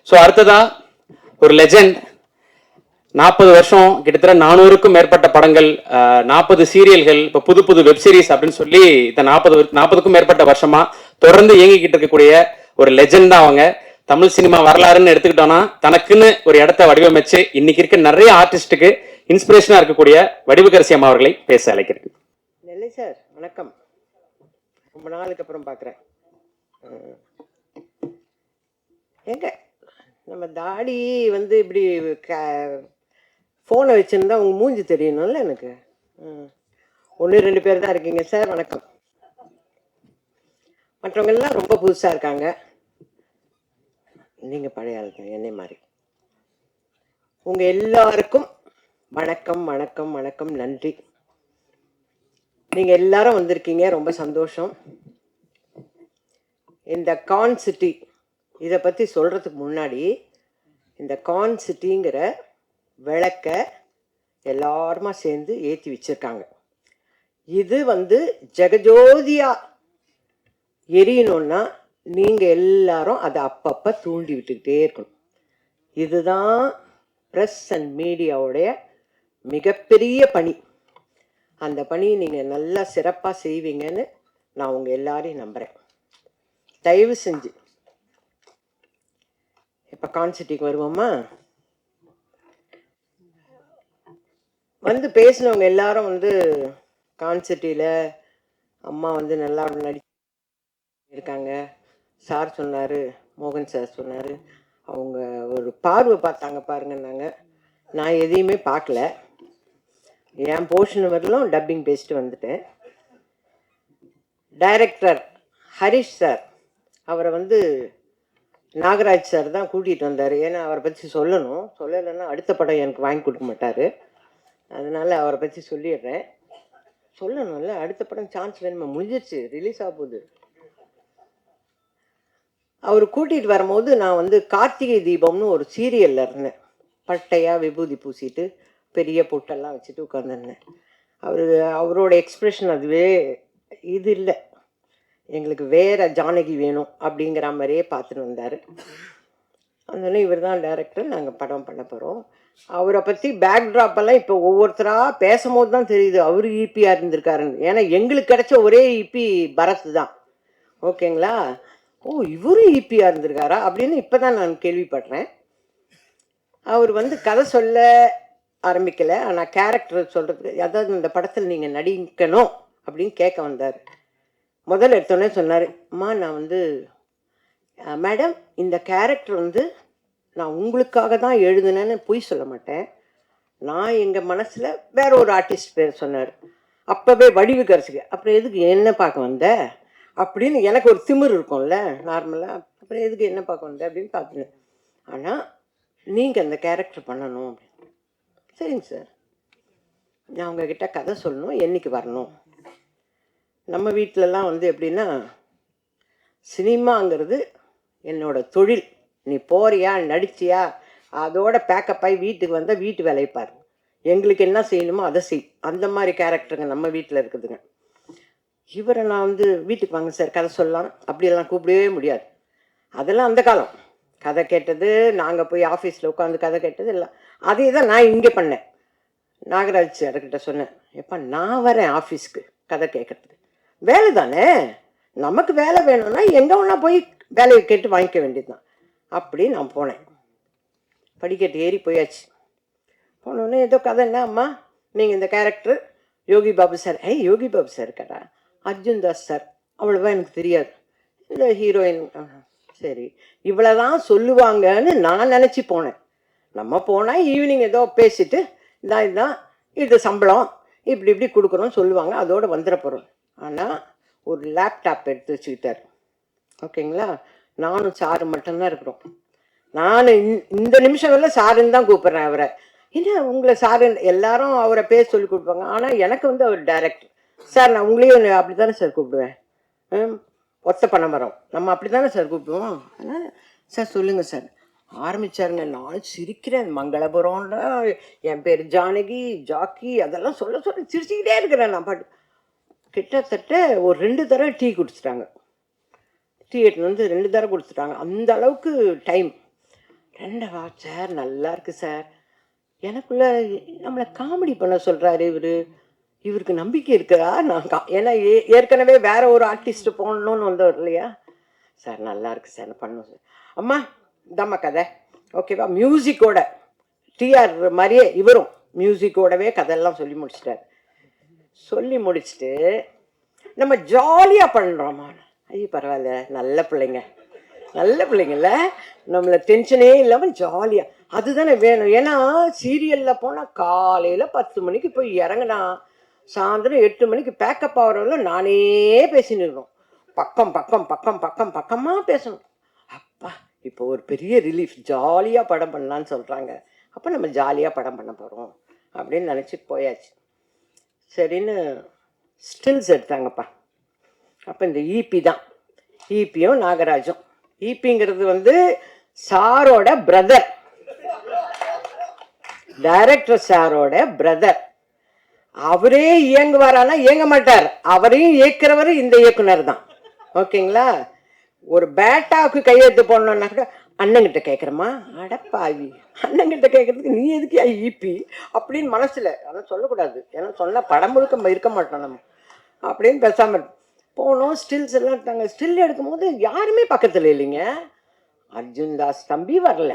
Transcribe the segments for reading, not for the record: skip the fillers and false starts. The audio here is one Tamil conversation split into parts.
ஸோ அடுத்ததா ஒரு லெஜெண்ட் 40 வருஷம் கிட்டத்தட்ட 400க்கும் மேற்பட்ட படங்கள், 40 சீரியல்கள், இப்போ புது புது வெப் சீரிஸ் அப்படின்னு சொல்லி இந்த 40க்கும் மேற்பட்ட வருஷமா தொடர்ந்து இயங்கிக்கிட்டு இருக்கக்கூடிய ஒரு லெஜெண்ட் தான் அவங்க. தமிழ் சினிமா வரலாறுன்னு எடுத்துக்கிட்டோம்னா தனக்குன்னு ஒரு இடத்த வடிவமைச்சு இன்னைக்கு இருக்க நிறைய ஆர்டிஸ்டுக்கு இன்ஸ்பிரேஷனா இருக்கக்கூடிய வடிவுக்கரசி அம்மா அவர்களை பேச அழைக்கிறேன். நெல்லை சார் வணக்கம். ரொம்ப நாளுக்கு அப்புறம் பார்க்குறேன். எங்க நம்ம தாடி வந்து இப்படி ஃபோனை வச்சுருந்தா உங்க மூஞ்சி தெரியணும்ல எனக்கு. 1-2 பேர் தான் இருக்கீங்க சார், வணக்கம். மற்றவங்கெல்லாம் ரொம்ப புதுசாக இருக்காங்க. நீங்கள் பழைய ஆளுங்க என்னை மாதிரி. உங்கள் எல்லாருக்கும் வணக்கம் வணக்கம் வணக்கம், நன்றி. நீங்கள் எல்லாரும் வந்திருக்கீங்க, ரொம்ப சந்தோஷம். இந்த கான் சிட்டி இதை பற்றி சொல்கிறதுக்கு முன்னாடி இந்த கான் சிட்டிங்கிற விளக்க எல்லாருமா சேர்ந்து ஏற்றி வச்சுருக்காங்க. இது வந்து ஜெகஜோதியா எரியணும்னா நீங்கள் எல்லாரும் அதை அப்பப்போ தூண்டி விட்டுக்கிட்டே இருக்கணும். இதுதான் ப்ரெஸ் அண்ட் மீடியாவுடைய மிகப்பெரிய பணி. அந்த பணியை நீங்கள் நல்லா சிறப்பாக செய்வீங்கன்னு நான் உங்கள் எல்லாரையும் நம்புகிறேன். தயவு செஞ்சு இப்போ கான்சிட்டிக்கு வருவோமா? வந்து பேசினவங்க எல்லாரும் வந்து கான்சிட்டியில் அம்மா வந்து நல்லா இருக்காங்க. சார் சொன்னார், மோகன் சார் சொன்னார், அவங்க ஒரு பார்வை பார்த்தாங்க பாருங்கன்னாங்க. நான் எதையுமே பார்க்கல. என் போர்ஷன் வரலும் டப்பிங் பேசிட்டு வந்துட்டேன். டைரக்டர் ஹரிஷ் சார், அவரை வந்து நாகராஜ் சார் தான் கூட்டிகிட்டு வந்தார். ஏன்னா அவரை பற்றி சொல்லலைன்னா அடுத்த படம் எனக்கு வாங்கி கொடுக்க மாட்டார். அதனால் அவரை பற்றி சொல்லிடுறேன். சொல்லணும்ல, அடுத்த படம் சான்ஸ் வேணுமா? முடிஞ்சிருச்சு, ரிலீஸ் ஆக போகுது. அவர் கூட்டிகிட்டு வரும்போது நான் வந்து கார்த்திகை தீபம்னு ஒரு சீரியலில் இருந்தேன். பட்டையாக விபூதி பூசிட்டு பெரிய பொட்டெல்லாம் வச்சுட்டு உட்காந்துருந்தேன். அவரோட எக்ஸ்ப்ரெஷன் அதுவே இது இல்லை, எங்களுக்கு வேறு ஜானகி வேணும் அப்படிங்கிற மாதிரியே பார்த்துட்டு வந்தார். அதனால இவர் தான் டைரக்டர், நாங்கள் படம் பண்ண போகிறோம். அவரை பற்றி பேக்ட்ராப்பெல்லாம் இப்போ ஒவ்வொருத்தராக பேசும்போது தான் தெரியுது அவர் ஈபியாக இருந்திருக்காருன்னு. ஏன்னா எங்களுக்கு கிடைச்ச ஒரே ஈபி பரத் தான். ஓகேங்களா? ஓ, இவரும் ஈபியாக இருந்திருக்காரா அப்படின்னு இப்போ தான் நான் கேள்விப்படுறேன். அவர் வந்து கதை சொல்ல ஆரம்பிக்கலை, ஆனால் கேரக்டர் சொல்கிறதுக்கு, அதாவது இந்த படத்தில் நீங்கள் நடிக்கணும் அப்படின்னு கேட்க வந்தார். முதல்ல எடுத்தோடனே சொன்னார், அம்மா நான் வந்து மேடம் இந்த கேரக்டர் வந்து நான் உங்களுக்காக தான் எழுதுனேன்னு பொய் சொல்ல மாட்டேன். நான் எங்கள் மனசில் வேற ஒரு ஆர்டிஸ்ட் பேர் சொன்னார். அப்போவே வடிவுக்கரசிக்கு, அப்புறம் எதுக்கு என்ன பார்க்க வந்த அப்படின்னு எனக்கு ஒரு திமிர் இருக்கும்ல நார்மலாக. அப்புறம் எதுக்கு என்ன பார்க்க வந்த அப்படின்னு பார்த்துனேன். ஆனால் நீங்கள் அந்த கேரக்டர் பண்ணணும் அப்படின்னு. சரிங்க சார், நான் உங்ககிட்ட கதை சொல்லணும், என்னைக்கு வரணும்? நம்ம வீட்டிலலாம் வந்து எப்படின்னா, சினிமாங்கிறது என்னோட தொழில். நீ போறியா நடிச்சியா அதோட பேக்கப் ஆகி வீட்டுக்கு வந்தால் வீட்டு வேலைப்பார், எங்களுக்கு என்ன செய்யணுமோ அதை செய். அந்த மாதிரி கேரக்டருங்க நம்ம வீட்டில் இருக்குதுங்க. இவரை நான் வந்து வீட்டுக்கு வாங்க சார் கதை சொல்லலாம் அப்படியெல்லாம் கூப்பிடவே முடியாது. அதெல்லாம் அந்த காலம். கதை கேட்டது, நாங்கள் போய் ஆஃபீஸில் உட்காந்து கதை கேட்டது எல்லாம் அதே தான் நான் இங்கே பண்ணேன். நாகராஜ் சார்கிட்ட சொன்னேன், எப்பா நான் வரேன் ஆஃபீஸ்க்கு கதை கேட்கறதுக்கு, வேலை தானே, நமக்கு வேலை வேணும்னா எங்கே ஒன்றா போய் வேலையை கேட்டு வாங்கிக்க வேண்டியது தான். அப்படி நான் போனேன். படிக்கட்டு ஏறி போயாச்சு. போனோடனே ஏதோ கதை, என்ன அம்மா நீங்கள் இந்த character Yogi Babu sir. Yogi Babu sir இருக்காரா? அர்ஜுன் தாஸ் சார். அவ்வளோவா எனக்கு தெரியாது. இந்த ஹீரோயின், சரி இவ்வளோதான் சொல்லுவாங்கன்னு நான் நினச்சி போனேன். நம்ம போனால் ஈவினிங் ஏதோ பேசிட்டு இதுதான் இது சம்பளம் இப்படி இப்படி கொடுக்குறோன்னு சொல்லுவாங்க, அதோடு வந்துட போகிறோம். ஆனால் ஒரு லேப்டாப் எடுத்து வச்சுக்கிட்டார். ஓகேங்களா? நானும் சாரு மட்டும்தான் இருக்கிறோம். நான் இந்த நிமிஷம் வரல சாருன்னு தான் கூப்பிட்றேன் அவரை. என்ன உங்களை சாரு, எல்லாரும் அவரை பேர் சொல்லி கொடுப்பாங்க, ஆனால் எனக்கு வந்து அவர் டைரக்டர். சார் நான் உங்களையும் அப்படி தானே சார் கூப்பிடுவேன், ஒத்த பணமரம் நம்ம அப்படி தானே சார் கூப்பிடுவோம். ஆனால் சார் சொல்லுங்கள் சார் ஆரம்பித்தாருங்க. நான் சிரிக்கிறேன். மங்களபுரம்னா என் பேர் ஜானகி, ஜாக்கி அதெல்லாம் சொல்ல சிரிச்சுக்கிட்டே இருக்கிறேன் நான் பாட்டு. கிட்டத்தட்ட ஒரு 2 தடவை டீ குடிச்சிட்டாங்க. டீ எடுத்துன்னு வந்து 2 தடவை கொடுத்துட்டாங்க. அந்த அளவுக்கு டைம். ரெண்டவா சார் நல்லா இருக்கு சார். எனக்குள்ள நம்மளை காமெடி பண்ண சொல்றாரு இவரு. இவருக்கு நம்பிக்கை இருக்குதா? ஏன்னா ஏற்கனவே வேற ஒரு ஆர்டிஸ்ட் போடணும்னு வந்தவர் இல்லையா சார். நல்லா இருக்கு சார், பண்ணும் சார். அம்மா இதாம்மா கதை, ஓகேவா? மியூசிக்கோட டிஆர் மாதிரியே இவரும் மியூசிக்கோடவே கதையெல்லாம் சொல்லி முடிச்சிட்டார். சொல்லி முடிச்சுட்டு நம்ம ஜாலியாக பண்ணுறோம்மா. ஐயோ பரவாயில்ல, நல்ல பிள்ளைங்க, நல்ல பிள்ளைங்கள்ல, நம்மளை டென்ஷனே இல்லாமல் ஜாலியாக, அதுதானே வேணும். ஏன்னா சீரியலில் போனால் காலையில் 10 மணிக்கு போய் இறங்கினா சாயந்தரம் 8 மணிக்கு பேக்கப் ஆகிறவங்கள நானே பேசின்னு இருக்கோம். பக்கம் பக்கம் பக்கம் பக்கம் பக்கமாக பேசணும். அப்பா இப்போ ஒரு பெரிய ரிலீஃப், ஜாலியாக படம் பண்ணலான்னு சொல்கிறாங்க. அப்போ நம்ம ஜாலியாக படம் பண்ண போகிறோம் அப்படின்னு நினச்சி போயாச்சு. சரின்னு ஸ்டில்ஸ் எடுத்தாங்கப்பா. அப்போ இந்த ஈபி தான், ஈபியும் நாகராஜும். ஈபிங்கிறது வந்து சாரோட பிரதர், டைரக்டர் சாரோட பிரதர். அவரே இயங்குவாரானா இயங்க மாட்டார், அவரையும் இயக்குறவர் இந்த இயக்குனர் தான். ஓகேங்களா? ஒரு பேட்டாவுக்கு கையெழுத்து போடணுன்னா கூட அண்ணங்கிட்ட கேட்குறமா, அடப்பாவி அண்ணங்கிட்ட கேட்கறதுக்கு நீ எதுக்கு ஈபி அப்படின்னு மனசில். ஆனால் சொல்லக்கூடாது, ஏன்னா சொன்னால் படம் முழுக்க இருக்க மாட்டோம் நம்ம அப்படின்னு பேசாமல் போனோம். ஸ்டில்ஸ் எல்லாம் எடுத்தாங்க. ஸ்டில் எடுக்கும்போது யாருமே பக்கத்தில் இல்லைங்க. அர்ஜுன் தாஸ் தம்பி வரல,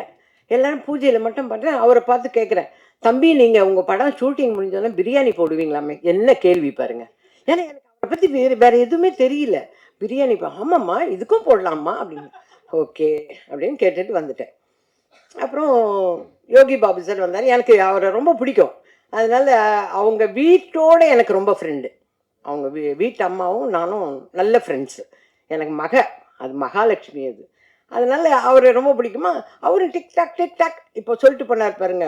எல்லாரும் பூஜையில் மட்டும் பண்ணுறேன். அவரை பார்த்து கேட்குறேன், தம்பி நீங்கள் உங்கள் படம் ஷூட்டிங் முடிஞ்சோன்னா பிரியாணி போடுவீங்களாமே? என்ன கேள்வி பாருங்க. ஏன்னா எனக்கு அவரை பற்றி வேறு எதுவுமே தெரியல. பிரியாணி ஆமாம்மா இதுக்கும் போடலாமா அப்படின்னு. ஓகே அப்படின்னு கேட்டுட்டு வந்துட்டேன். அப்புறம் யோகி பாபு சார் வந்தார். எனக்கு அவரை ரொம்ப பிடிக்கும். அதனால் அவங்க வீட்டோட எனக்கு ரொம்ப ஃப்ரெண்டு. அவங்க வீட்டு அம்மாவும் நானும் நல்ல ஃப்ரெண்ட்ஸு. எனக்கு அது மகாலட்சுமி அது. அதனால் அவரை ரொம்ப பிடிக்குமா. அவரு டிக்டாக் டிக்டாக் இப்போ சொல்லிட்டு போனார் பாருங்க.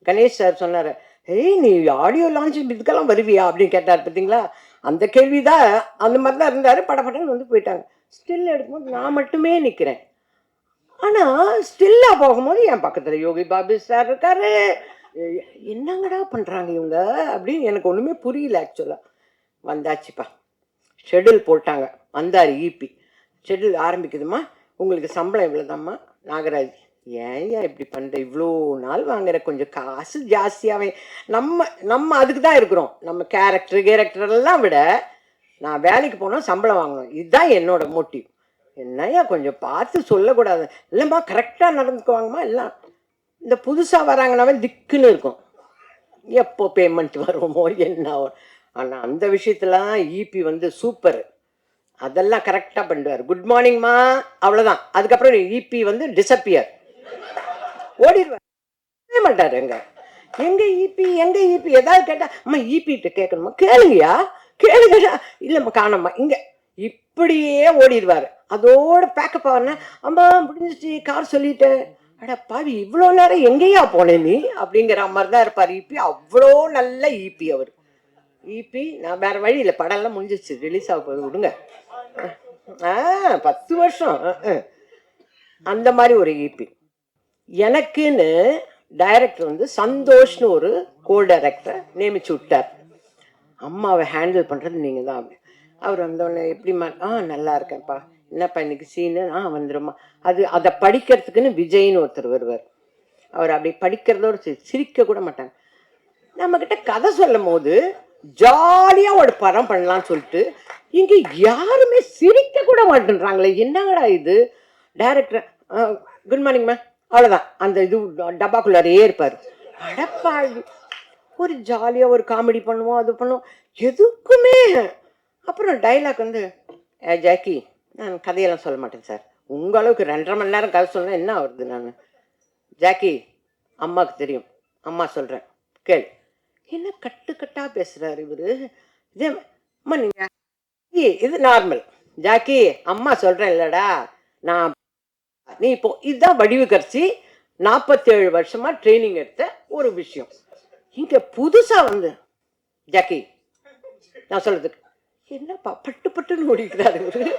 கணேஷ் சார் சொன்னார், ஏய் நீ ஆடியோ லான்ச் இதுக்கெல்லாம் வருவியா அப்படின்னு கேட்டார். பார்த்தீங்களா? அந்த கேள்வி தான், அந்த மாதிரி தான் இருந்தார். படப்படன்னு வந்து போயிட்டாங்க. ஸ்டில் எடுக்கும்போது நான் மட்டுமே நிற்கிறேன். ஆனால் ஸ்டில்லாக போகும்போது என் பக்கத்தில் யோகி பாபு சார் இருக்காரு. என்னங்கடா பண்ணுறாங்க இவங்க அப்படின்னு எனக்கு ஒன்றுமே புரியல ஆக்சுவலாக. வந்தாச்சுப்பா, ஷெடியூல் போட்டாங்க. வந்தார் ஈபி. ஷெடியூல் ஆரம்பிக்குதுமா, உங்களுக்கு சம்பளம் இவ்வளோதாம்மா. நாகராஜ், ஏன் இப்படி பண்ணுற, இவ்வளோ நாள் வாங்குற, கொஞ்சம் காசு ஜாஸ்தியாகவே. நம்ம அதுக்கு தான் இருக்கிறோம். நம்ம கேரக்டரெல்லாம் விட நான் வேலைக்கு போனால் சம்பளம் வாங்கணும், இதுதான் என்னோட மோட்டிவ். என்னையா கொஞ்சம் பார்த்து சொல்லக்கூடாது? இல்லைம்மா கரெக்டாக நடந்துக்குவாங்கம்மா. எல்லாம் இந்த புதுசாக வராங்கனாவே திக்குன்னு இருக்கும், எப்போ பேமெண்ட் வருமோ என்ன. ஆனால் அந்த விஷயத்துலாம் ஈபி வந்து சூப்பர், அதெல்லாம் கரெக்டாக பண்ணுவார். குட் மார்னிங்மா, அவ்வளோதான். அதுக்கப்புறம் ஈபி வந்து டிஸப்பியர், ஓடிடுவார், மாட்டார். எங்கே ஈபி ஏதாவது கேட்டால் அம்மா ஈபிகிட்ட கேட்கணுமா, கேளுங்கயா கேளுங்கடா, இல்லைம்மா காணம்மா இங்கே, இப்படியே ஓடிடுவார். அதோட பேக்கப் ஆகிறேன்னா அம்மா முடிஞ்சிச்சு கார் சொல்லிட்டேன். அடா பாவி இவ்வளோ நேரம் எங்கேயா போனேன் நீ அப்படிங்கிற மாதிரி தான் இருப்பார் ஈபி. அவ்வளோ நல்ல ஈபி அவர். ஈபி நான் வேறு வழி இல்லை, படம்லாம் முடிஞ்சிச்சு, ரிலீஸ் ஆக போகுது, விடுங்க. 10 வருஷம் அந்த மாதிரி ஒரு ஈபி. எனக்குன்னு டைரக்டர் வந்து சந்தோஷ்னு ஒரு கோ டைரக்டரை நியமிச்சு விட்டார். அம்மாவை ஹேண்டில் பண்ணுறது நீங்கள் தான். அவர் வந்தோடனே எப்படிம்மா, நல்லா இருக்கேன்ப்பா, என்னப்பா இன்னைக்கு சீனு, வந்துடும்மா. அதை படிக்கிறதுக்குன்னு விஜய்னு ஒருத்தர் வருவார். அவர் அப்படி படிக்கிறதோட சிரிக்க கூட மாட்டாங்க. நம்மக்கிட்ட கதை சொல்லும் போது ஜாலியாக ஒரு படம் பண்ணலான்னு சொல்லிட்டு இங்கே யாருமே சிரிக்க கூட மாட்டேன்றாங்களே, என்னங்கடா இது. டைரக்டர் குட் மார்னிங்மா, அவ்வளோதான். அந்த இது டப்பாக்குள்ளாரே இருப்பார். அடப்பா ஒரு ஜாலியாக ஒரு காமெடி பண்ணுவோம், அது பண்ணுவோம், எதுக்குமே. அப்புறம் டைலாக் வந்து, ஜாக்கி நான் கதையெல்லாம் சொல்ல மாட்டேன் சார், உங்களவுக்கு 2.5 மணி நேரம் கதை சொன்னால் என்ன வருது. நான் ஜாக்கி அம்மாவுக்கு தெரியும், அம்மா சொல்கிறேன் கேள். என்ன கட்டுக்கட்டாக பேசுகிறார் இவர். இதே அம்மா நீங்கள் இது நார்மல். ஜாக்கி அம்மா சொல்கிறேன் இல்லைடா, நீ இப்போ இதுதான் வடிவு கரைச்சி 47 வருஷமாக ட்ரைனிங் எடுத்த ஒரு விஷயம். இங்கே புதுசாக வந்து ஜாக்கி நான் சொல்கிறதுக்கு என்னப்பா பட்டுன்னு ஓடிக்கிறாரு இவர்.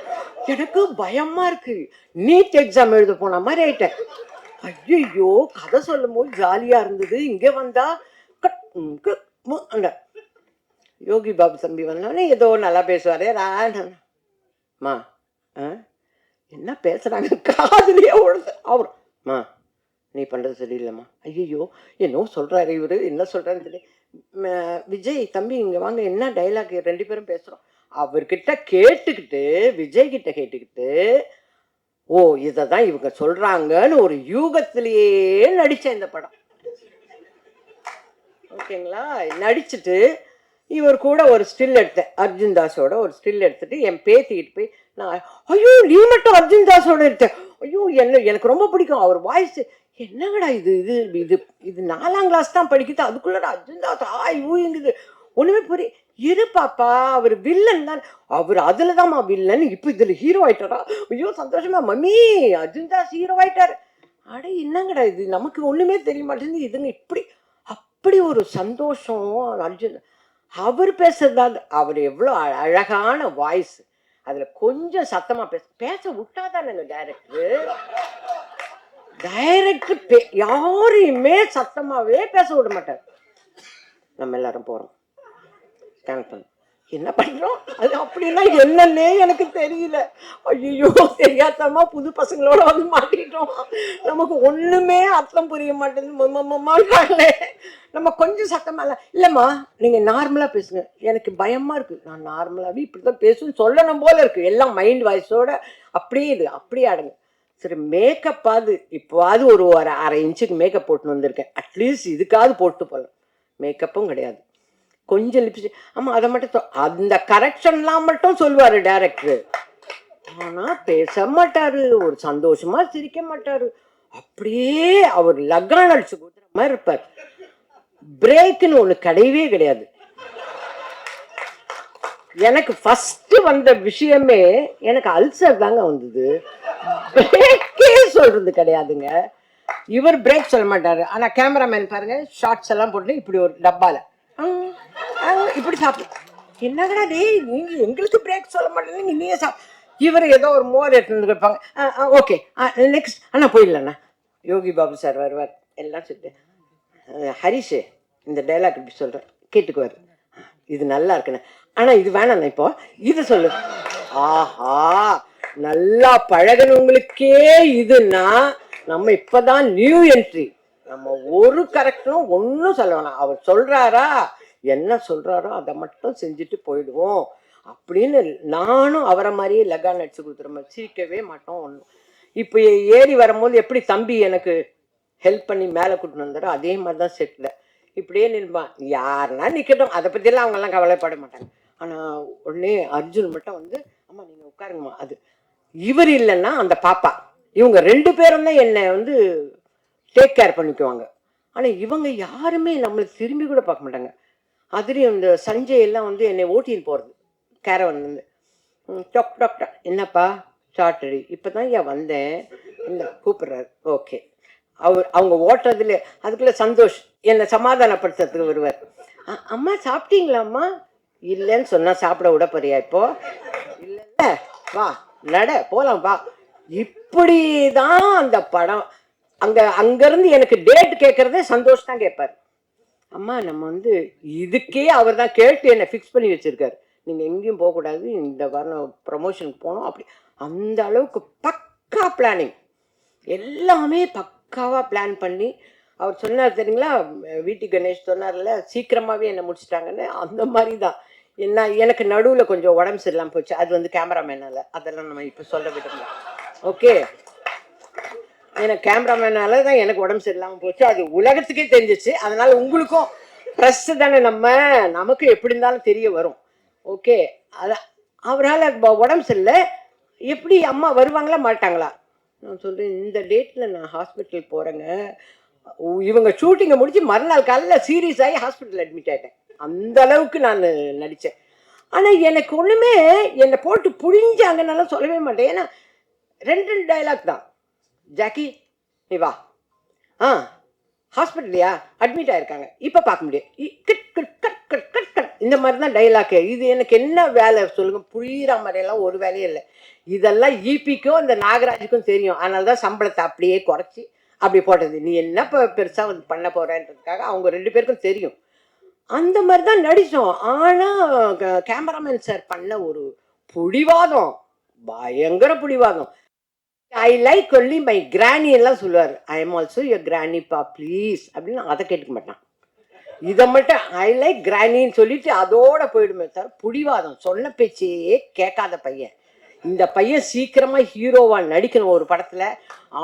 எனக்கு பயமாக இருக்குது, நீட் எக்ஸாம் எழுத போன மாதிரி ஆயிட்டேன். ஐயோ கதை சொல்லும் போது ஜாலியாக இருந்தது, இங்கே வந்தா அந்த யோகி பாபு தம்பி வந்தோடனே ஏதோ நல்லா பேசுவார். என்ன பேசுகிறாங்க காதுலேயே ஓடுது. மா நீ பண்ணுறது சரியில்லைம்மா. ஐயோ என்னவோ சொல்கிறாரு இவர், என்ன சொல்கிறாருன்னு தெரியல. விஜய் தம்பி இங்கே வாங்க, என்ன டைலாக் 2 பேரும் பேசுகிறோம். அவர்கிட்ட கேட்டுக்கிட்டு, விஜய் கிட்ட கேட்டுக்கிட்டு, ஓ இதை தான் இவங்க சொல்கிறாங்கன்னு ஒரு யூகத்திலேயே நடித்தேன் இந்த படம். ஓகேங்களா? நடிச்சுட்டு இவர் கூட ஒரு ஸ்டில் எடுத்தேன், அர்ஜுன் தாஸோட ஒரு ஸ்டில் எடுத்துட்டு என் பேத்திக்கிட்டு போய் நான், ஐயோ நீ மட்டும் அர்ஜுன் தாஸோட எடுத்தேன், ஐயோ எனக்கு ரொம்ப பிடிக்கும் அவர் வாய்ஸ், என்னங்கடா இது இது இது இது 4ஆம் கிளாஸ் தான் படிக்குது, அதுக்குள்ள அர்ஜுன் தாஸ் ஊங்குது, ஒண்ணுமே புரிய. இரு பாப்பா, அவர் வில்லன் தான், அவர் அதுல தான்மா வில்லன், இப்போ இதுல ஹீரோ ஆயிட்டாரா, ஐயோ சந்தோஷமா மம்மி அர்ஜுன் தாஸ் ஹீரோ ஆயிட்டாரு. அட என்னங்கடா இது, நமக்கு ஒண்ணுமே தெரிய மாட்டேங்குது, இதுங்க இப்படி அப்படி ஒரு சந்தோஷம். அர்ஜுன் அவர் பேசுறதால், அவர் எவ்வளோ அழகான வாய்ஸ், அதுல கொஞ்சம் சத்தமா பேச விட்டாதானுங்க டைரக்டர் யாரையுமே சத்தமாவே பேச விட மாட்டார். நம்ம எல்லாரும் போறோம், ஸ்கேன் பண்ண என்ன பண்றோம், அது அப்படின்னா என்னன்னே எனக்கு தெரியல. ஐயோ தெரியாதமா புது பசங்களோட வந்து மாட்டிட்டோம், நமக்கு ஒண்ணுமே அர்த்தம் புரிய மாட்டேங்குது. நம்ம கொஞ்சம் சத்தமா இல்லம்மா நீங்க நார்மலா பேசுங்க, எனக்கு பயமா இருக்கு, நான் நார்மலாவே இப்படிதான் பேசுன்னு சொல்லணும் போல இருக்கு, எல்லாம் மைண்ட் வாய்ஸோட அப்படியே இது அப்படியே ஆடுங்க. சரி மேக்கப்பாவது இப்போவாது ஒரு 1/2 இன்ச்சுக்கு மேக்கப் போட்டுன்னு வந்திருக்கேன், அட்லீஸ்ட் இதுக்காவது போட்டு போகலாம். மேக்கப்பும் கிடையாது, கொஞ்சம் லிப்ஸ்டிக், ஆமா அதை மட்டும் அந்த கரெக்ஷன்லாம் மட்டும் சொல்லுவாரு டைரக்டர், ஆனா பேச மாட்டாரு, ஒரு சந்தோஷமா சிரிக்க மாட்டாரு, அப்படியே அவர் லக்கான் அடிச்சு கொடுக்குற மாதிரி இருப்பார். பிரேக்குன்னு ஒண்ணு கிடையவே கிடையாது. எனக்கு ஃபர்ஸ்ட் வந்த விஷயமே எனக்கு அல்சர் தாங்க வந்தது, பிரேக்கே சொல்றது கிடையாதுங்க. இவர் பிரேக் சொல்ல மாட்டாரு, ஆனா கேமராமேன் பாருங்க ஷார்ட்ஸ் எல்லாம் போட்டு இப்படி ஒரு டப்பால இப்படி சாப்பிடு, என்னங்கடா டேய் நீங்க எங்களுக்கு பிரேக் சொல்ல மாட்டேங்க, நீங்க இவர் ஏதோ ஒரு மோர் எடுத்துட்டு இருப்பாங்க, ஓகே நெக்ஸ்ட் அண்ணா போயிடலண்ணா, யோகி பாபு சார் வருவார், எல்லாம் சொல்லிட்டு ஹரிஷ் இந்த டைலாக் இப்படி சொல்றேன் கேட்டுக்குவார், இது நல்லா இருக்குண்ணே, ஆனா இது வேணாண்ணா இப்போ இது சொல்லு. ஆஹா, நல்லா பழகனவங்களுக்கே இதுன்னா நம்ம இப்பதான் நியூ என்ட்ரி, நம்ம ஒரு கரெக்டரும் ஒன்றும் சொல்ல வேணாம், அவர் சொல்றாரா என்ன சொல்றாரோ அதை மட்டும் செஞ்சுட்டு போயிடுவோம் அப்படின்னு. நானும் அவரை மாதிரியே லகான் அடிச்சு கொடுத்துற மாதிரி சிரிக்கவே மாட்டோம் ஒன்றும். இப்போ ஏறி வரும்போது எப்படி தம்பி எனக்கு ஹெல்ப் பண்ணி மேலே கூட்டின்னு வந்தாரோ அதே மாதிரி தான் செட்டில் இப்படியே நிற்பான், யாருன்னா நிற்கட்டும், அதை பற்றியெல்லாம் அவங்கெல்லாம் கவலைப்பட மாட்டாங்க. ஆனால் உடனே அர்ஜுன் மட்டும் வந்து அம்மா நீங்கள் உட்காருங்கம்மா, அது இவர் இல்லைன்னா அந்த பாப்பா, இவங்க 2 பேரும் தான் என்னை வந்து டேக் கேர் பண்ணிக்குவாங்க. ஆனால் இவங்க யாருமே நம்மளுக்கு திரும்பி கூட பார்க்க மாட்டாங்க. அதுலேயும் இந்த சஞ்சய் எல்லாம் வந்து என்னை ஓட்டின்னு போகிறது கேரவன் வந்து, டொக் டொக் டொக், என்னப்பா சாட்டடி இப்போ தான் ஏன் வந்தேன், இல்லை கூப்பிட்றாரு, ஓகே. அவங்க ஓட்டுறதுல அதுக்குள்ளே சந்தோஷ் என்னை சமாதானப்படுத்துறதுக்கு வருவார். அம்மா சாப்பிட்டீங்களாம்மா, இல்லைன்னு சொன்னால் சாப்பிட விட போறியா இப்போ, இல்லைல்ல வா நட போகலாம் வா, இப்படி தான் அந்த படம். அங்கேருந்து எனக்கு டேட் கேட்குறதே சந்தோஷ் தான் கேட்பார். அம்மா நம்ம வந்து இதுக்கே அவர் தான் கேட்டு என்னை ஃபிக்ஸ் பண்ணி வச்சுருக்காரு, நீங்கள் எங்கேயும் போகக்கூடாது, இந்த வாரம் ப்ரமோஷனுக்கு போகணும், அப்படி அந்த அளவுக்கு பக்கா பிளானிங், எல்லாமே பக்காவாக பிளான் பண்ணி. அவர் சொன்னார் தெரியுங்களா, வீட்டு கணேஷ் சொன்னார்ல சீக்கிரமாகவே என்னை முடிச்சிட்டாங்கன்னு, அந்த மாதிரி தான். எனக்கு நடுவில் கொஞ்சம் உடம்பு சரியில்லாமல் போச்சு, அது வந்து கேமராமேனால, அதெல்லாம் நம்ம இப்போ சொல்ல விடுங்க. ஓகே, எனக்கு கேமராமேனால தான் எனக்கு உடம்பு சரியில்லாமல் போச்சு, அது உலகத்துக்கே தெரிஞ்சிச்சு, அதனால உங்களுக்கும் ப்ரெஸ் தானே, நமக்கு எப்படி இருந்தாலும் தெரிய வரும். ஓகே, அதான் அவரால் உடம்பு சரியில்லை, எப்படி அம்மா வருவாங்களா மாட்டாங்களா, நான் சொல்கிறேன் இந்த டேட்டில் நான் ஹாஸ்பிட்டல் போகிறேங்க, இவங்க ஷூட்டிங்கை முடிச்சு மறுநாள் காலையில் சீரியஸ் ஆகி ஹாஸ்பிட்டல் அட்மிட் ஆகிட்டேன், அந்த அளவுக்கு நான் நடித்தேன். ஆனால் எனக்கு ஒன்றுமே என்னை போட்டு புழிஞ்சாங்கன்னால சொல்லவே மாட்டேன், ஏன்னா 2 டைலாக் தான். ஜாக்கி நீ வா, ஹாஸ்பிட்டல்லையா அட்மிட் ஆயிருக்காங்க, இப்போ பார்க்க முடியாது, cut cut cut cut cut cut, இந்த மாதிரி தான் டைலாக்கு. இது எனக்கு என்ன வேலை சொல்லுங்க, புரியுற மாதிரியெல்லாம் ஒரு வேலையும் இல்லை. இதெல்லாம் ஈபிக்கும் இந்த நாகராஜுக்கும் தெரியும், அதனால தான் சம்பளத்தை அப்படியே குறைச்சி அப்படி போட்டது. நீ என்ன இப்போ பெருசாக வந்து பண்ண போகிறன்றதுக்காக அவங்க 2 பேருக்கும் தெரியும், அந்த மாதிரி தான் நடித்தோம். ஆனால் கேமராமேன் சார் பண்ண ஒரு புடிவாதம், பயங்கர புடிவாதம். I like only my granny எல்லாம் சொல்லுவார். ஐ எம் ஆல்சோ யுவர் கிராணிப்பா ப்ளீஸ் அப்படின்னு அதை கேட்டுக்க மாட்டான். இதை மட்டும் ஐ லைக் கிராணின்னு சொல்லிட்டு அதோட போயிடுமே சார். புடிவாதம், சொன்ன பேச்சையே கேட்காத பையன். இந்த பையன் சீக்கிரமா ஹீரோவா நடிக்கணும் ஒரு படத்துல.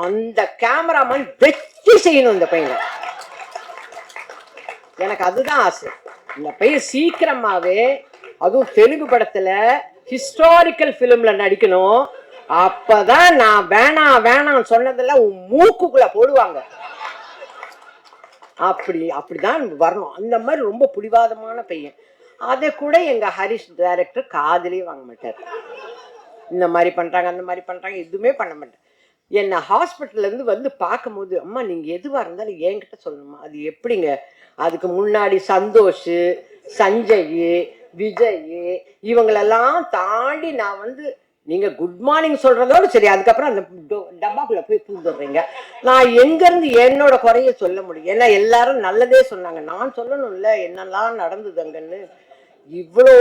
அந்த கேமராமேன் வெற்றி செய்யணும் இந்த பையனை. எனக்கு அதுதான் ஆசை. இந்த பையன் சீக்கிரமாவே அதுவும் தெலுங்கு படத்துல ஹிஸ்டாரிக்கல் பிலிம்ல நடிக்கணும். அப்பதான் நான் வேணாம் சொன்னதெல்லாம் உன் மூக்குக்குள்ள போடுவாங்க. அப்படிதான் வரணும். அந்த மாதிரி ரொம்ப பிடிவாதமான பையன். அதை கூட எங்க ஹரிஷ் டைரக்டர் காதலே வாங்க மாட்டார். இந்த மாதிரி பண்றாங்க அந்த மாதிரி பண்றாங்க எதுவுமே பண்ண மாட்டேன். என்னை ஹாஸ்பிட்டல்ல இருந்து வந்து பார்க்கும்போது, அம்மா நீங்க எதுவா இருந்தாலும் என்கிட்ட சொல்லணுமா? அது எப்படிங்க? அதுக்கு முன்னாடி சந்தோஷ், சஞ்சய், விஜய் இவங்களெல்லாம் தாண்டி நான் வந்து நீங்க குட் மார்னிங் சொல்றதோடு சரி, அதுக்கப்புறம் அந்த டப்பாக்குள்ள போய் பூந்துடுறீங்க. நான் எங்க இருந்து என்னோட குறைய சொல்ல முடியும்? ஏன்னா எல்லாரும் நல்லதே சொன்னாங்க, நான் சொல்லணும்ல என்னெல்லாம் நடந்தது அங்கன்னு. இவ்வளோ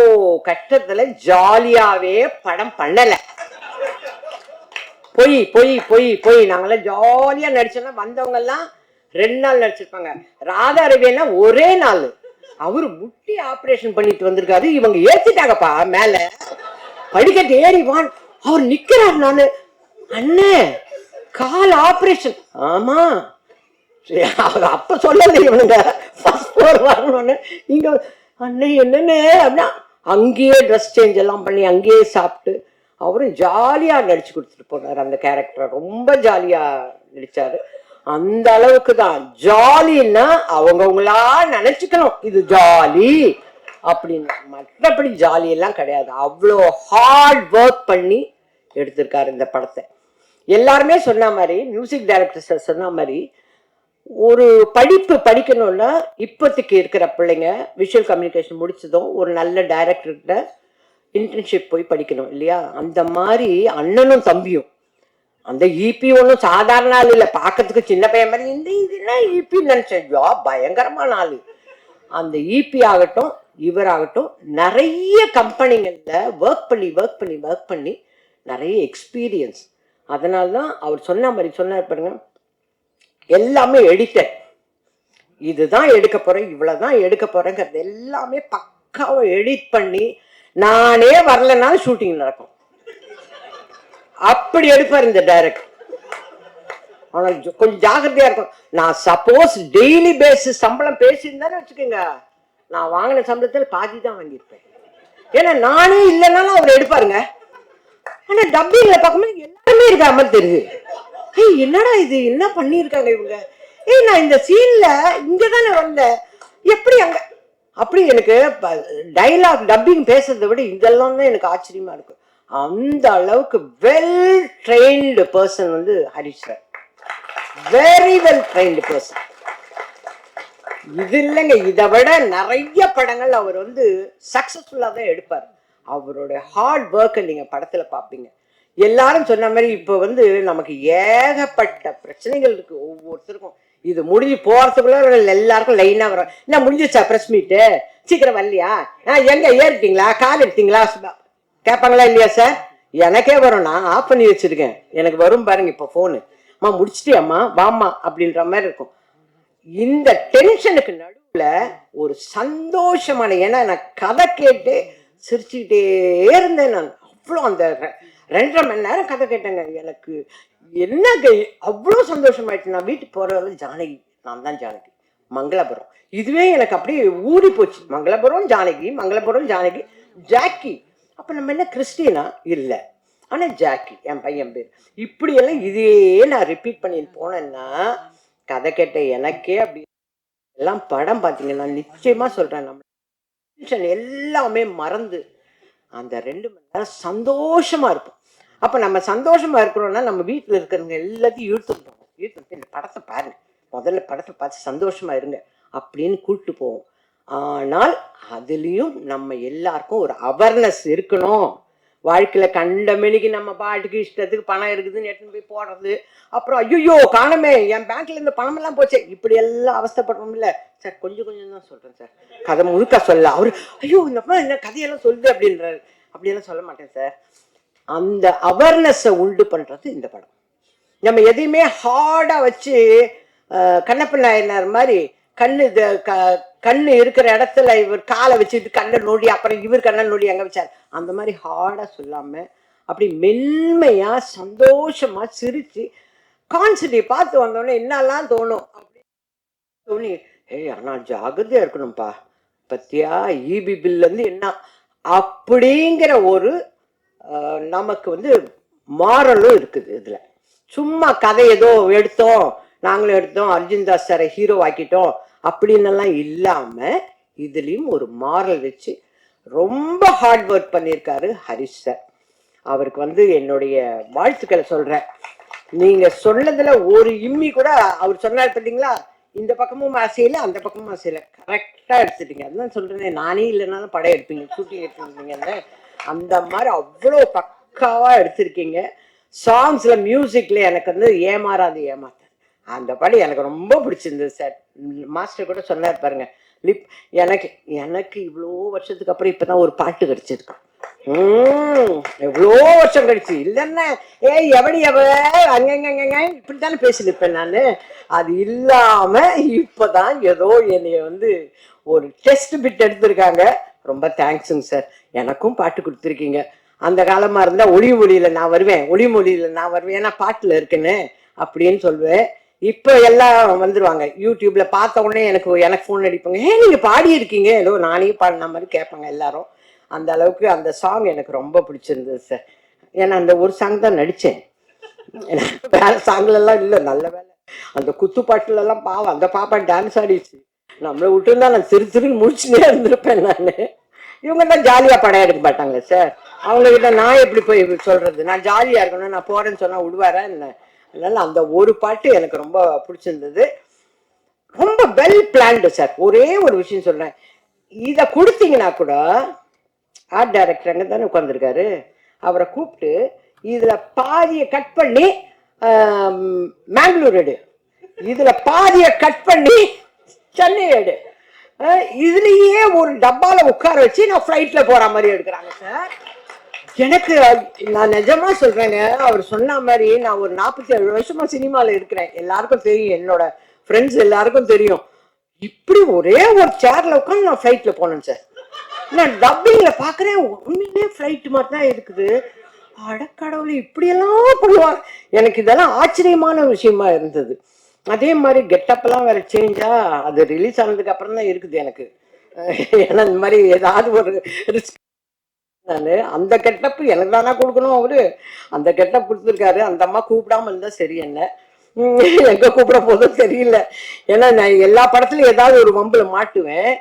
கஷ்டத்துல ஜாலியாவே படம் பண்ணல. பொய் நாங்கெல்லாம் ஜாலியா நடிச்சோம்னா வந்தவங்க எல்லாம் 2 நாள் நடிச்சிருப்பாங்க. ராதா ரவினா ஒரே நாள். அவரு முட்டி ஆபரேஷன் பண்ணிட்டு வந்திருக்காரு. இவங்க ஏத்திட்டாங்கப்பா மேல படிக்கட்டு ஏறி வான். அவர் நிக்கிறார். நானு அண்ணே கால் ஆபரேஷன். ஆமா அப்ப சொல்லல இவனுங்க ஃபர்ஸ்ட் ஃப்ளோர் வரணும்னு. இங்க அண்ணே என்னன்னு அப்படின்னா அங்கேயே ட்ரெஸ் சேஞ்ச் எல்லாம் பண்ணி அங்கேயே சாப்பிட்டு அவரும் ஜாலியா நடிச்சு கொடுத்துட்டு போனார். அந்த கேரக்டரை ரொம்ப ஜாலியா நடிச்சாரு. அந்த அளவுக்கு தான் ஜாலின்னா அவங்கவுங்களா நினைச்சுக்கணும் இது ஜாலி அப்படின்னு. மற்றபடி ஜாலி எல்லாம் கிடையாது. அவ்வளோ ஹார்ட் ஒர்க் பண்ணி எடுத்திருக்காரு இந்த படத்தை. எல்லாருமே சொன்ன மாதிரி, மியூசிக் டைரக்டர் சொன்ன மாதிரி, ஒரு படிப்பு படிக்கணும்னா இப்போதைக்கு இருக்கிற பிள்ளைங்க விஷுவல் கம்யூனிகேஷன் முடிச்சதும் ஒரு நல்ல டைரக்டர்கிட்ட இன்டர்ன்ஷிப் போய் படிக்கணும் இல்லையா? அந்த மாதிரி அண்ணனும் தம்பியும் அந்த இபி ஒன்றும் சாதாரண ஆள் இல்லை. பார்க்கறதுக்கு சின்ன பையன் மாதிரி இந்த இதுலாம் இபின்னு நினைச்சேன். பயங்கரமான ஆள். அந்த இபி ஆகட்டும் இவராகட்டும் நிறைய கம்பெனிகள்ல ஒர்க் பண்ணி நிறைய எக்ஸ்பீரியன்ஸ். அதனால்தான் அவர் சொன்ன மாதிரி சொன்னார் பாருங்க, எல்லாமே எடிட்டர், இதுதான் எடுக்க போறேன் இவ்வளவுதான் எடுக்க போறேங்கிறது எல்லாமே பக்காவை எடிட் பண்ணி நானே வரலனாலும் ஷூட்டிங் நடக்கும். அப்படி எடுப்பார் இந்த டைரக்டர். ஆனால் கொஞ்சம் ஜாகிரதையா இருக்கும். நான் சப்போஸ் டெய்லி பேசிஸ் சம்பளம் பேசியிருந்தான்னு வச்சுக்கோங்க, நான் வாங்கின சம்பளத்தில் பாதி தான் வாங்கியிருப்பேன். ஏன்னா நானே இல்லைனாலும் அவர் எடுப்பாருங்க. ஆனா டப்பிங்ல பார்க்கும்போது எல்லாருமே இருக்கிற மாதிரி தெரியுது. என்னடா இது என்ன பண்ணியிருக்காங்க இவங்க? நான் இந்த சீன்ல இங்கதானே வந்தேன், எப்படி அங்க அப்படி. எனக்கு டைலாக் டப்பிங் பேசுறதை விட இதெல்லாம் தான் எனக்கு ஆச்சரியமா இருக்கு. அந்த அளவுக்கு வெல் ட்ரெயின்டு பர்சன் வந்து Harish sir. Very well trained person. இது இல்லைங்க, இதை விட நிறைய படங்கள் அவர் வந்து சக்சஸ்ஃபுல்லா தான் எடுப்பார். அவருடைய ஹார்ட் ஒர்க்கை நீங்க படத்துல பார்ப்பீங்க. எல்லாரும் சொன்ன மாதிரி இப்போ வந்து நமக்கு ஏகப்பட்ட பிரச்சனைகள் இருக்கு ஒவ்வொருத்தருக்கும். இது முடிஞ்சு போறதுக்குள்ள எல்லாருக்கும் லைனா வரும். என்ன முடிஞ்சிச்சா பிரஸ் மீட்டு, சீக்கிரம் வரலையா, எங்க ஏறிட்டீங்களா, கால் எடுத்தீங்களா கேட்பாங்களா இல்லையா சார்? எனக்கே வரும். நான் ஆஃப் பண்ணி வச்சிருக்கேன். எனக்கு வரும் பாருங்க இப்போ போனு, அம்மா முடிச்சிட்டியம்மா வாமா அப்படின்ற மாதிரி இருக்கும். இந்த டென்ஷனுக்கு நடுவுல ஒரு சந்தோஷமான, ஏன்னா நான் கதை கேட்டு சிரிச்சுக்கிட்டே இருந்தேன். நான் அவ்வளோ அந்த 2.5 மணி நேரம் கதை கேட்டேங்க. எனக்கு என்ன அவ்வளோ சந்தோஷமாயிடுச்சு. நான் வீட்டுக்கு போறவரை ஜானகி, நான் தான் ஜானகி, மங்களபுரம். இதுவே எனக்கு அப்படியே ஊறி போச்சு. மங்களபுரம் ஜானகி ஜாக்கி. அப்ப நம்ம என்ன கிறிஸ்டினா இல்லை, ஆனா ஜாக்கி என் பையன் பேர். இப்படியெல்லாம் இதே நான் ரிப்பீட் பண்ணிட்டு போனேன்னா கதை கேட்ட எனக்கே அப்படி எல்லாம் படம் பார்த்தீங்கன்னா நிச்சயமா சொல்றேன், நம்ம டென்ஷன் எல்லாமே மறந்து அந்த 2 மணி நேரம் சந்தோஷமா இருக்கும். அப்ப நம்ம சந்தோஷமா இருக்கிறோம்னா நம்ம வீட்டில் இருக்கிறவங்க எல்லாத்தையும் இழுத்துட்டோம். இந்த படத்தை பாருங்க, முதல்ல படத்தை பார்த்து சந்தோஷமா இருங்க அப்படின்னு கூப்பிட்டு போவோம். ஆனால் அதுலேயும் நம்ம எல்லாருக்கும் ஒரு அவேர்னஸ் இருக்கணும். வாழ்க்கையில கண்டமேனிக்கு நம்ம பாட்டுக்கு இஷ்டத்துக்கு பணம் இருக்குதுன்னு எடுத்துன்னு போய் போடுறது, அப்புறம் ஐயோ காணமே என் பேங்க்ல இருந்து பணமெல்லாம் போச்சு, இப்படி எல்லாம் அவஸ்தப்படுறோம் இல்ல சார். கொஞ்சம் தான் சொல்றேன் சார், கதை முழுக்க சொல்ல. அவரு ஐயோ இந்த என்ன கதையெல்லாம் சொல்லுது அப்படின்றாரு. அப்படியெல்லாம் சொல்ல மாட்டேன் சார். அந்த அவேர்னஸை உண்டு பண்றது இந்த படம். நம்ம எதையுமே ஹார்டாக வச்சு கண்ணப்ப நாயனார் மாதிரி கண்ணு கண்ணு இருக்கிற இடத்துல இவர் காலை வச்சுட்டு கண்ணை நோடி அப்புறம் இவர் கண்ணை நோடி அங்கே வச்சார். அந்த மாதிரி ஹார்டாக சொல்லாமல் அப்படி மென்மையாக சந்தோஷமாக சிரித்து கான்செப்டை பார்த்து வந்தோடனே என்னெல்லாம் தோணும் அப்படி தோணி, ஏய் ஆனால் ஜாகிரதையாக இருக்கணும்ப்பா, பத்தியா இபி பில்லேருந்து என்ன அப்படிங்கிற ஒரு நமக்கு வந்து மாரலும் இருக்குது இதில். சும்மா கதை ஏதோ எடுத்தோம், நாங்களும் எடுத்தோம், அர்ஜுன் தாஸ் சாரை ஹீரோ ஆக்கிட்டோம் அப்படின்னெல்லாம் இல்லாமல் இதுலேயும் ஒரு மாரல் வச்சு ரொம்ப ஹார்ட் ஒர்க் பண்ணியிருக்காரு ஹரிஷ் சார். அவருக்கு வந்து என்னுடைய வாழ்த்துக்களை சொல்கிறேன். நீங்கள் சொன்னதில் ஒரு இம்மி கூட அவர் சொன்னார் பார்த்தீங்களா, இந்த பக்கமும் ஆசையில் அந்த பக்கமும் ஆசையில் கரெக்டாக எடுத்துட்டீங்க. அதுதான் சொல்கிறேனே, நானே இல்லைனாலும் படம் எடுப்பீங்க, ஷூட்டிங் எடுத்துருக்கீங்கன்னு. அந்த மாதிரி அவ்வளோ பக்காவாக எடுத்திருக்கீங்க. சாங்ஸில் மியூசிக்கில் எனக்கு வந்து ஏமாறாது ஏமாத்த அந்த படம் எனக்கு ரொம்ப பிடிச்சிருந்தது சார். மாஸ்டர் கூட சொன்னார் பாருங்க, லிப் எனக்கு எனக்கு இவ்வளோ வருஷத்துக்கு அப்புறம் இப்போ தான் ஒரு பாட்டு கிடச்சிருக்கு. எவ்வளோ வருஷம் கழிச்சு இல்லைன்னா ஏய் எவடி அங்கங்க இப்படித்தானே பேசியிருப்பேன் நான். அது இல்லாம இப்பதான் ஏதோ என்னைய வந்து ஒரு டெஸ்ட் பிட் எடுத்திருக்காங்க. ரொம்ப தேங்க்ஸுங்க சார். எனக்கும் பாட்டு கொடுத்துருக்கீங்க. அந்த காலமா இருந்தா ஒளி மொழியில நான் வருவேன், ஒளி மொழியில நான் வருவேன், ஏன்னா பாட்டுல இருக்குன்னு அப்படின்னு சொல்லுவேன். இப்போ எல்லாம் வந்துருவாங்க யூடியூப்ல பார்த்த உடனே எனக்கு ஃபோன் அடிப்பாங்க, ஏன் நீங்க பாடி இருக்கீங்க, ஏதோ நானே பாடின மாதிரி கேட்பாங்க எல்லாரும். அந்த அளவுக்கு அந்த சாங் எனக்கு ரொம்ப பிடிச்சிருந்தது சார். ஏன்னா அந்த ஒரு சாங் தான் நடித்தேன், வேற சாங்லலாம் இல்லை. நல்ல வேலை அந்த குத்து பாட்டுலலாம் பாவம் அந்த பாப்பா டான்ஸ் ஆடிச்சு. நம்மளை விட்டுருந்தா நான் திருன்னு முடிச்சுட்டே இருந்திருப்பேன் நான். இவங்க தான் ஜாலியாக படம் எடுக்க மாட்டாங்க சார். அவங்ககிட்ட நான் எப்படி போய் சொல்றது, நான் ஜாலியாக இருக்கணும், நான் போறேன்னு சொன்னால் விடுவாரா என்ன. அதனால அந்த ஒரு பாட்டு எனக்கு ரொம்ப பிடிச்சிருந்தது. ரொம்ப வெல் பிளான்டு சார். ஒரே ஒரு விஷயம் சொல்றேன், இதை கொடுத்தீங்கன்னா கூட ஆர்ட் டைரக்டர் அங்கே தானே உட்காந்துருக்காரு, அவரை கூப்பிட்டு இதுல பாதியை கட் பண்ணி மேங்களூர் எடு, இதுல பாதியை கட் பண்ணி சென்னை எடு, இதுலயே ஒரு டப்பால உட்கார வச்சு நான் ஃப்ளைட்ல போற மாதிரி எடுக்கிறாங்க சார். எனக்கு நான் நிஜமா சொல்றேங்க, அவர் சொன்ன மாதிரி நான் ஒரு 47 வருஷமா சினிமாவில் இருக்கிறேன், எல்லாருக்கும் தெரியும், என்னோட ஃப்ரெண்ட்ஸ் எல்லாருக்கும் தெரியும். இப்படி ஒரே ஒரு சேர்ல உட்காந்து நான் ஃப்ளைட்ல போனேன் சார். நான் டப்பிங்ல பாக்குறேன், உண்மையிலே ஃப்ளைட் மாதிரி தான் இருக்குது. அடக்கடவுளை இப்படியெல்லாம் பண்ணுவாங்க. எனக்கு இதெல்லாம் ஆச்சரியமான விஷயமா இருந்தது. அதே மாதிரி கெட்டப்லாம் வேற சேஞ்சா, அது ரிலீஸ் ஆனதுக்கு அப்புறம் தான் இருக்குது எனக்கு. ஏன்னா இந்த மாதிரி ஏதாவது ஒரு ரிஸ்க், நான் அந்த கெட்டப் எனக்கு தானா கொடுக்கணும், அவரு அந்த கெட்டப் கொடுத்துருக்காரு. அந்த அம்மா கூப்பிடாம இருந்தா சரி, என்ன எங்க கூப்பிட போதும் தெரியல. ஏன்னா நான் எல்லா படத்துலயும் ஏதாவது ஒரு வம்புல மாட்டுவேன்,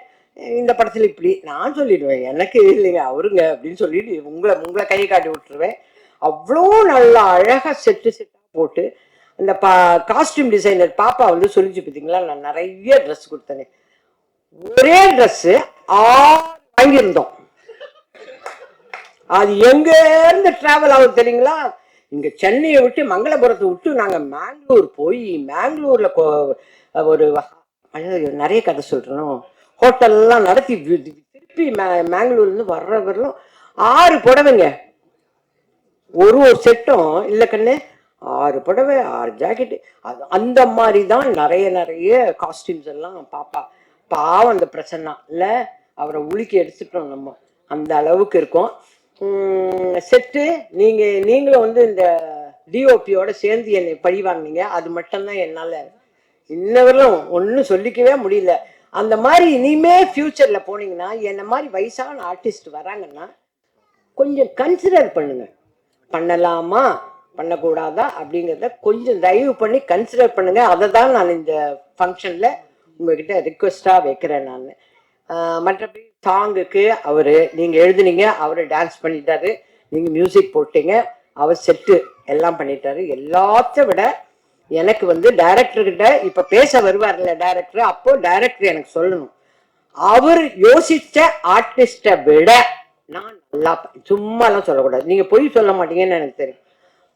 இந்த படத்துல இப்படி நான் சொல்லிடுவேன், எனக்கு இல்லைங்க அவருங்க அப்படின்னு சொல்லிட்டு உங்களை கையை காட்டி விட்டுருவேன். அவ்வளோ நல்லா அழகா செட்டா போட்டு இந்த காஸ்டியூம் டிசைனர் பாப்பா வந்து சொல்லிச்சு பார்த்தீங்களா, நான் நிறைய ட்ரெஸ் கொடுத்தேனே, ஒரே ட்ரெஸ் 6 வாங்கியிருந்தோம். அது எங்க இருந்து டிராவல் ஆகுது தெரியுங்களா, இங்க சென்னையை விட்டு மங்களபுரத்தை விட்டு நாங்க மேங்களூர் போய், மேங்களூர்ல ஒரு நிறைய கதை சொல்றோம், ஹோட்டல்லாம் நடத்தி திருப்பி மேங்களூர்ல இருந்து வர்ற வரலும் 6 புடவைங்க, ஒரு செட்டும் இல்லை கண்ணு, 6 புடவை 6 ஜாக்கெட்டு. அது அந்த மாதிரி தான் நிறைய காஸ்டியூம்ஸ் எல்லாம் பாப்பா. பாவம் அந்த பிரச்சனை இல்லை, அவரை உலுக்கி எடுத்துட்டோம் நம்ம, அந்த அளவுக்கு இருக்கும் செட்டு. நீங்களும் வந்து இந்த டிஓபியோட சேர்ந்து என்னை பழி வாங்கினீங்க, அது மட்டும்தான் என்னால் இன்னவரையும் ஒன்றும் சொல்லிக்கவே முடியல. அந்த மாதிரி இனிமே ஃபியூச்சர்ல போனீங்கன்னா, என்ன மாதிரி வயசான ஆர்டிஸ்ட் வராங்கன்னா கொஞ்சம் கன்சிடர் பண்ணுங்க, பண்ணலாமா பண்ணக்கூடாதா அப்படிங்கிறத கொஞ்சம் தயவு பண்ணி கன்சிடர் பண்ணுங்க. அதை தான் நான் இந்த ஃபங்க்ஷன்ல உங்ககிட்ட ரிக்வெஸ்டா வைக்கிறேன் நான். மற்றபடி சாங்குக்கு அவரு நீங்க எழுதுனீங்க, அவரு டான்ஸ் பண்ணிட்டாரு, நீங்க மியூசிக் போட்டீங்க, அவர் செட்டு எல்லாம் பண்ணிட்டாரு. எல்லாத்த விட எனக்கு வந்து டைரக்டர்கிட்ட இப்ப பேச வருவார்ல டைரக்டர், அப்போ டைரக்டர் எனக்கு சொல்லணும், அவர் யோசிச்ச ஆர்டிஸ்ட விட நான் நல்லா, சும்மாலாம் சொல்லக்கூடாது, நீங்க பொய் சொல்ல மாட்டீங்கன்னு எனக்கு தெரியும்.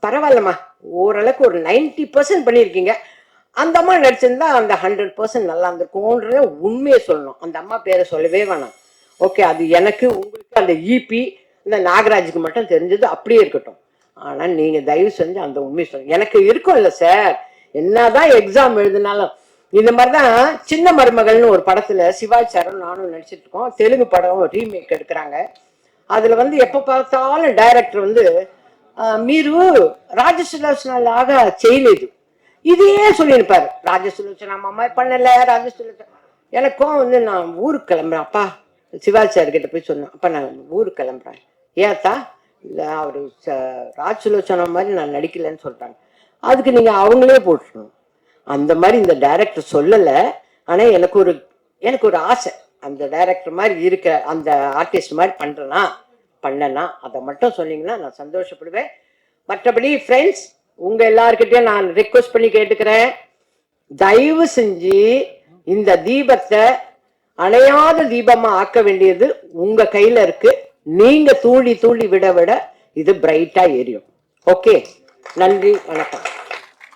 பரவாயில்லம்மா, ஓரளவுக்கு ஒரு 90% பண்ணியிருக்கீங்க. அந்த அம்மா நடிச்சிருந்தா அந்த 100% நல்லா இருந்திருக்கும்ன்றத உண்மையை சொல்லணும். அந்த அம்மா பேரை சொல்லவே வேணாம். ஓகே, அது எனக்கு உங்களுக்கு அந்த இபி இந்த நாகராஜுக்கு மட்டும் தெரிஞ்சது அப்படியே இருக்கட்டும். ஆனால் நீங்கள் தயவு செஞ்சு அந்த உண்மை சொல்லுங்க. எனக்கு இருக்கும் இல்லை சார், என்னதான் எக்ஸாம் எழுதினாலும் இந்த மாதிரி தான். சின்ன மருமகள்னு ஒரு படத்தில் சிவாஜி சாரும் நானும் நடிச்சிட்டு இருக்கோம். தெலுங்கு படம் ரீமேக் எடுக்கிறாங்க. அதில் வந்து எப்போ பார்த்தாலும் டைரக்டர் வந்து మీరు ராஜசுலோச்சனாலாக செய்யలేదు இதையே சொல்லியிருப்பாரு. ராஜசுலோச்சனா அம்மா பண்ணல, ராஜசுலோச்சனா. எனக்கும் வந்து நான் ஊருக்கு கிளம்புறேன் அப்பா, சிவாஜி சார் கிட்ட போய் சொன்னேன், அப்பா நான் ஊருக்கு கிளம்புறேன். ஏத்தா? இல்லை அவர் ராஜசுலோச்சனா மாதிரி நான் நடிக்கலைன்னு சொல்றாங்க. அதுக்கு நீங்க அவங்களே போட்டுருணும். அந்த மாதிரி இந்த டைரக்டர் சொல்லலை. ஆனா எனக்கு ஒரு ஆசை, அந்த டைரக்டர் மாதிரி இருக்கிற அந்த ஆர்டிஸ்ட் மாதிரி பண்ணனா அதை மட்டும் சொன்னீங்கன்னா நான் சந்தோஷப்படுவேன். மற்றபடி ஃப்ரெண்ட்ஸ், உங்க எல்லாருக்கிட்டையும் நான் ரிக்வெஸ்ட் பண்ணி கேட்டுக்கிறேன், தயவு செஞ்சு இந்த தீபத்தை அணையாத தீபமா ஆக்க வேண்டியது உங்க கையில இருக்கு. நீங்க தூண்டி விட இது பிரைட்டா எரியும். ஓகே, நன்றி, வணக்கம்.